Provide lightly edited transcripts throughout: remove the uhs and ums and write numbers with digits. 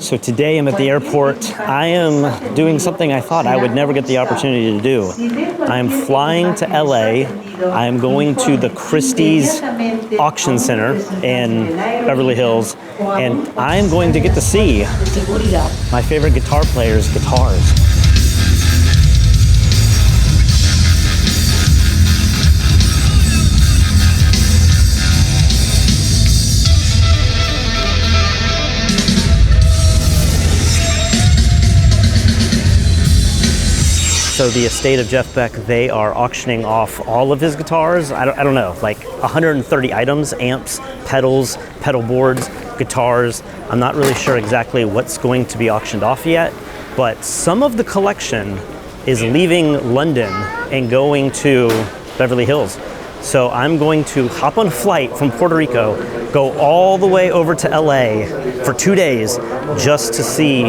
So today I'm at the airport. I am doing something I thought I would never get the opportunity to do. I'm flying to LA. I'm going to the Christie's Auction Center in Beverly Hills, and I'm going to get to see my favorite guitar players' guitars. So the estate of Jeff Beck, they are auctioning off all of his guitars. I don't know, like 130 items, amps, pedals, pedal boards, guitars. I'm not really sure exactly what's going to be auctioned off yet, but some of the collection is leaving London and going to Beverly Hills. So I'm going to hop on a flight from Puerto Rico, go all the way over to LA for 2 days just to see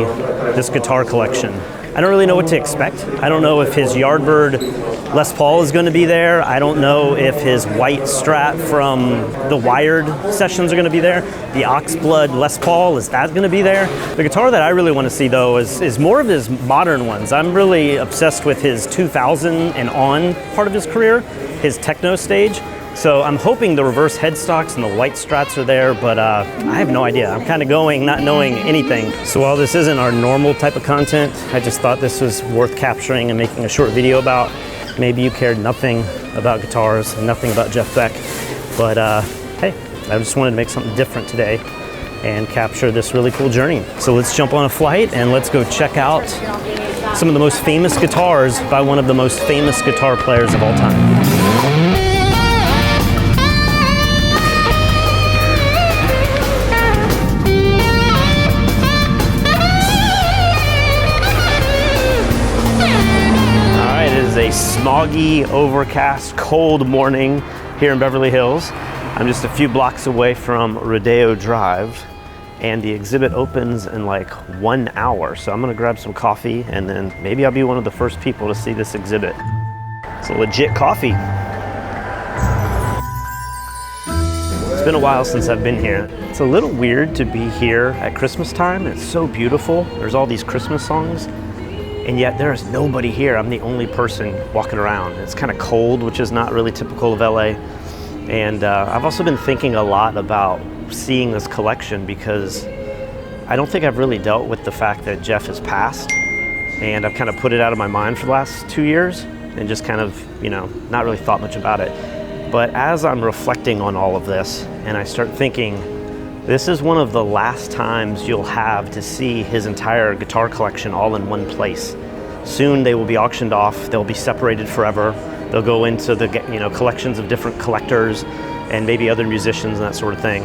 this guitar collection. I don't really know what to expect. I don't know if his YardBurst Les Paul is going to be there. I don't know if his white Strat from the Wired sessions are going to be there. The Oxblood Les Paul, is that going to be there? The guitar that I really want to see though is more of his modern ones. I'm really obsessed with his 2000 and on part of his career, his techno stage. So I'm hoping the reverse headstocks and the white Strats are there, but I have no idea. I'm kind of going not knowing anything. So while this isn't our normal type of content, I just thought this was worth capturing and making a short video about. Maybe you cared nothing about guitars, nothing about Jeff Beck, but hey, I just wanted to make something different today and capture this really cool journey. So let's jump on a flight and let's go check out some of the most famous guitars by one of the most famous guitar players of all time. A smoggy, overcast, cold morning here in Beverly Hills. I'm just a few blocks away from Rodeo Drive, and the exhibit opens in like 1 hour. So I'm gonna grab some coffee, and then maybe I'll be one of the first people to see this exhibit. It's a legit coffee. It's been a while since I've been here. It's a little weird to be here at Christmas time. It's so beautiful. There's all these Christmas songs, and yet there is nobody here. I'm the only person walking around. It's kind of cold, which is not really typical of LA. And I've also been thinking a lot about seeing this collection because I don't think I've really dealt with the fact that Jeff has passed. And I've kind of put it out of my mind for the last 2 years and just kind of, you know, not really thought much about it. But as I'm reflecting on all of this and I start thinking, this is one of the last times you'll have to see his entire guitar collection all in one place. Soon they will be auctioned off, they'll be separated forever. They'll go into the, you know, collections of different collectors and maybe other musicians and that sort of thing.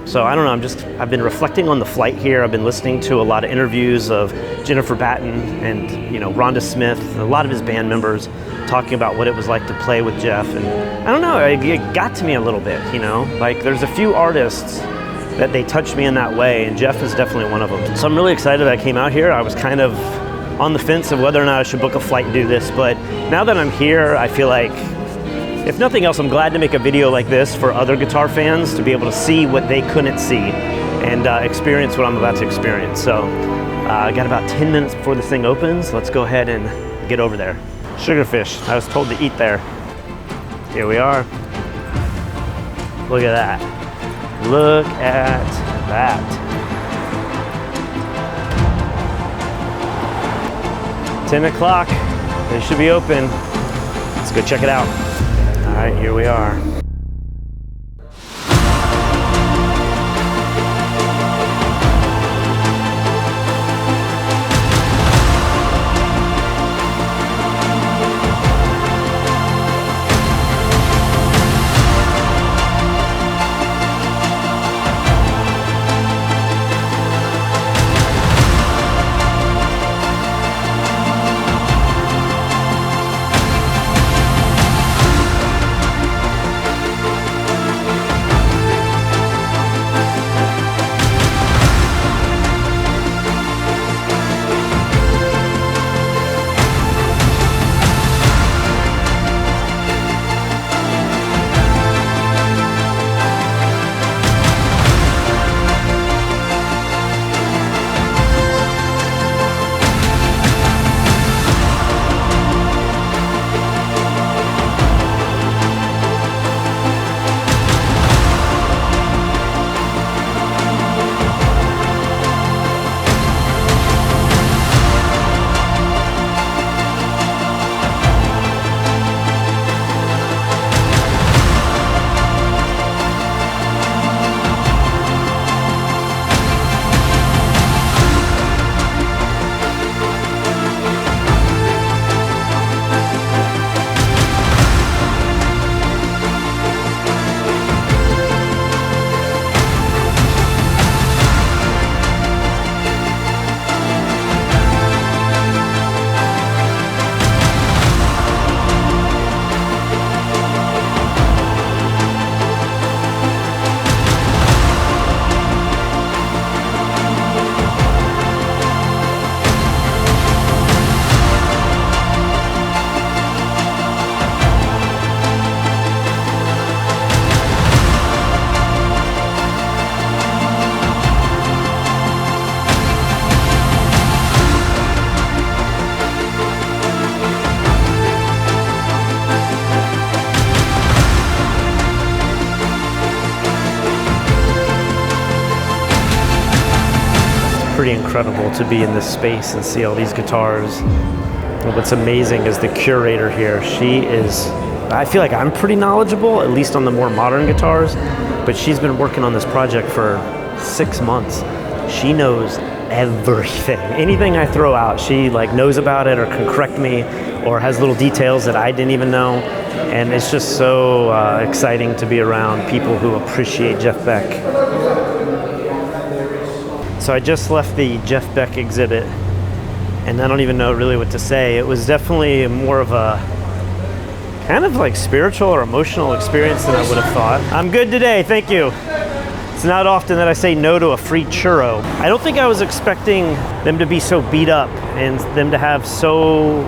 So I don't know, I've been reflecting on the flight here. I've been listening to a lot of interviews of Jennifer Batten and, you know, Rhonda Smith, and a lot of his band members talking about what it was like to play with Jeff. And I don't know, it got to me a little bit, you know? Like there's a few artists that they touched me in that way, and Jeff is definitely one of them. So I'm really excited that I came out here. I was kind of on the fence of whether or not I should book a flight and do this, but now that I'm here, I feel like, if nothing else, I'm glad to make a video like this for other guitar fans to be able to see what they couldn't see and experience what I'm about to experience. So I got about 10 minutes before this thing opens. Let's go ahead and get over there. Sugarfish, I was told to eat there. Here we are. Look at that. Look at that. 10 o'clock, they should be open. Let's go check it out. All right, here we are. pretty incredible to be in this space and see all these guitars. And what's amazing is the curator here. She is, I feel like I'm pretty knowledgeable, at least on the more modern guitars, but she's been working on this project for 6 months. She knows everything. Anything I throw out, she like knows about it or can correct me or has little details that I didn't even know. And it's just so exciting to be around people who appreciate Jeff Beck. So I just left the Jeff Beck exhibit and I don't even know really what to say. It was definitely more of a kind of like spiritual or emotional experience than I would have thought. I'm good today, thank you. It's not often that I say no to a free churro. I don't think I was expecting them to be so beat up and them to have so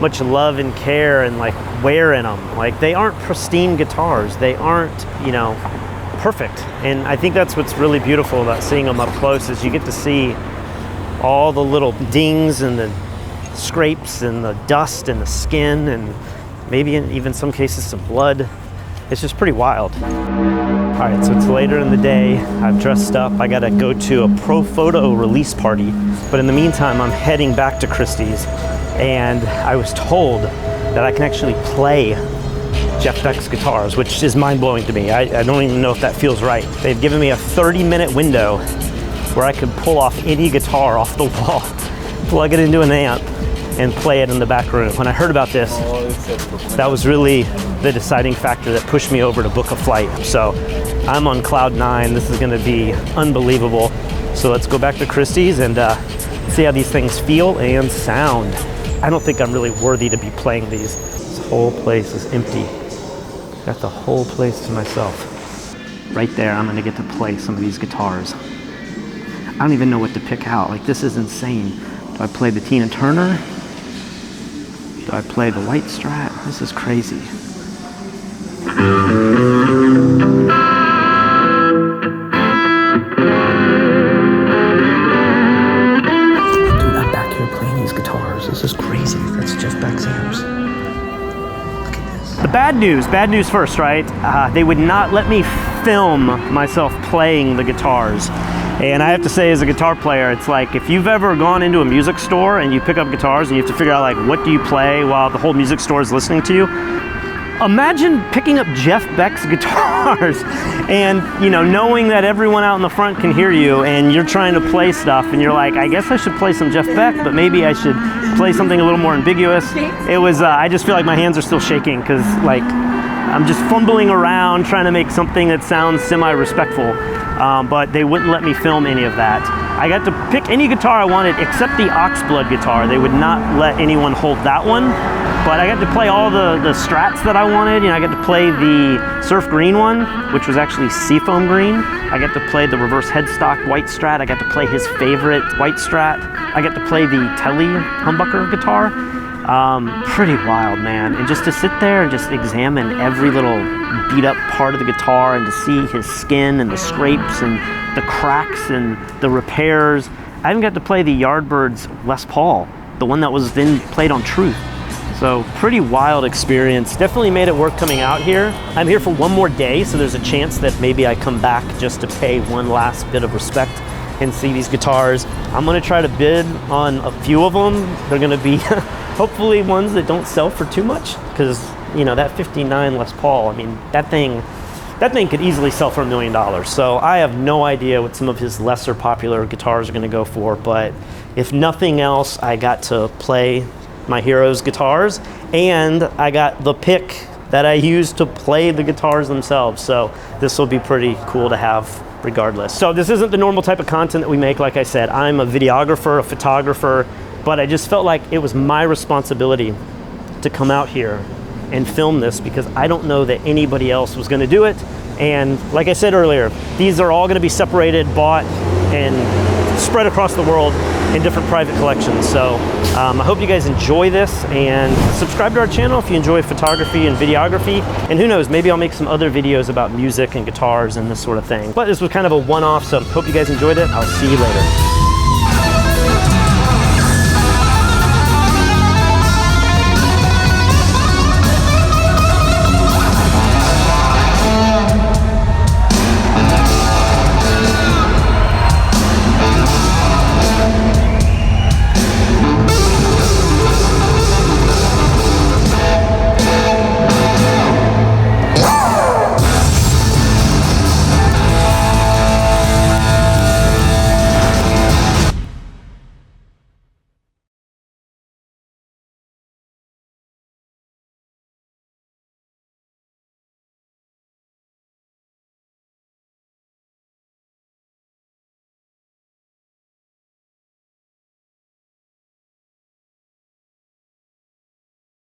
much love and care and like wear in them. Like they aren't pristine guitars. They aren't, you know, perfect. And I think that's what's really beautiful about seeing them up close is you get to see all the little dings and the scrapes and the dust and the skin and maybe in even some cases some blood. It's just pretty wild. All right, so it's later in the day. I've dressed up. I gotta go to a pro photo release party. But in the meantime, I'm heading back to Christie's and I was told that I can actually play Jeff Beck's guitars, which is mind-blowing to me. I don't even know if that feels right. They've given me a 30-minute window where I could pull off any guitar off the wall, plug it into an amp, and play it in the back room. When I heard about this, that was really the deciding factor that pushed me over to book a flight. So I'm on cloud 9. This is gonna be unbelievable. So let's go back to Christie's and see how these things feel and sound. I don't think I'm really worthy to be playing these. This whole place is empty. Got the whole place to myself. Right there, I'm gonna get to play some of these guitars. I don't even know what to pick out. Like, this is insane. Do I play the Tina Turner? Do I play the white strat? This is crazy. Dude, I'm back here playing these guitars. This is crazy. That's Jeff Beck's amps. Look at this. The bad news first, right? They would not let me film myself playing the guitars. And I have to say, as a guitar player, it's like if you've ever gone into a music store and you pick up guitars and you have to figure out like what do you play while the whole music store is listening to you. Imagine picking up Jeff Beck's guitars and, you know, knowing that everyone out in the front can hear you and you're trying to play stuff and you're like, I guess I should play some Jeff Beck, but maybe I should play something a little more ambiguous. It was, I just feel like my hands are still shaking because like I'm just fumbling around trying to make something that sounds semi-respectful. But they wouldn't let me film any of that. I got to pick any guitar I wanted except the Oxblood guitar. They would not let anyone hold that one. But I got to play all the strats that I wanted. You know, I got to play the Surf Green one, which was actually Seafoam Green. I got to play the reverse headstock white strat. I got to play his favorite white strat. I got to play the Tele humbucker guitar. Pretty wild, man. And just to sit there and just examine every little beat up part of the guitar and to see his skin and the scrapes and the cracks and the repairs. I even got to play the YardBurst's Les Paul, the one that was then played on Truth. So pretty wild experience. Definitely made it worth coming out here. I'm here for one more day, so there's a chance that maybe I come back just to pay one last bit of respect and see these guitars. I'm gonna try to bid on a few of them. They're gonna be hopefully ones that don't sell for too much, because you know that 59 Les Paul, I mean, that thing could easily sell for $1 million. So I have no idea what some of his lesser popular guitars are gonna go for, but if nothing else, I got to play my heroes' guitars, and I got the pick that I used to play the guitars themselves. So this will be pretty cool to have regardless. So this isn't the normal type of content that we make. Like I said, I'm a videographer, a photographer, but I just felt like it was my responsibility to come out here and film this because I don't know that anybody else was gonna do it. And like I said earlier, these are all gonna be separated, bought, and spread across the world in different private collections. So I hope you guys enjoy this, and subscribe to our channel if you enjoy photography and videography. And who knows, maybe I'll make some other videos about music and guitars and this sort of thing. But this was kind of a one-off, so hope you guys enjoyed it. I'll see you later.